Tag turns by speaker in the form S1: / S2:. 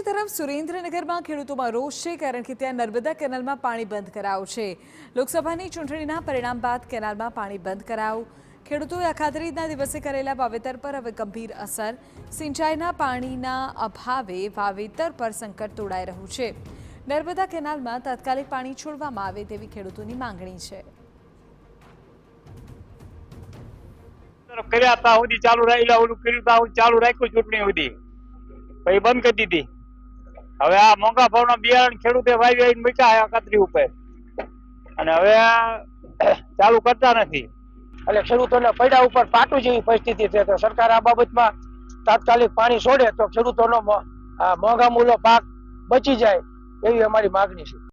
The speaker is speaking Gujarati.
S1: તરફ સુરેન્દ્રનગરમાં ખેડૂતોમાં રોષ છે કારણ કે ત્યાં નર્મદા કેનાલમાં પાણી બંધ કરાયું છે। લોકસભાની ચૂંટણીના પરિણામ બાદ કેનાલમાં પાણી બંધ કરાયું। ખેડૂતોએ અખાત્રીજના દિવસે કરેલા વાવેતર પર હવે ગંભીર અસર। સિંચાઈના પાણીના અભાવે વાવેતર પર સંકટ તોડાઈ રહ્યું છે। નર્મદા કેનાલમાં તાત્કાલિક પાણી છોડવામાં આવે તેવી ખેડૂતોની માંગણી છે।
S2: ચાલુ રાખ્યું ચૂંટણી સુધી પછી બંધ કરી દીધી। હવે આ મોંઘા ભાવના બિયારણ ખેડૂતે વાવી મૂક્યા અખાત્રી ઉપર અને હવે ચાલુ કરતા નથી
S3: એટલે ખેડૂતોને પૈડા ઉપર પાટું જેવી પરિસ્થિતિ છે। તો સરકાર આ બાબતમાં તાત્કાલિક પાણી છોડે તો ખેડૂતોનો મોંઘા મૂલ્યો પાક બચી જાય એવી અમારી માગણી છે।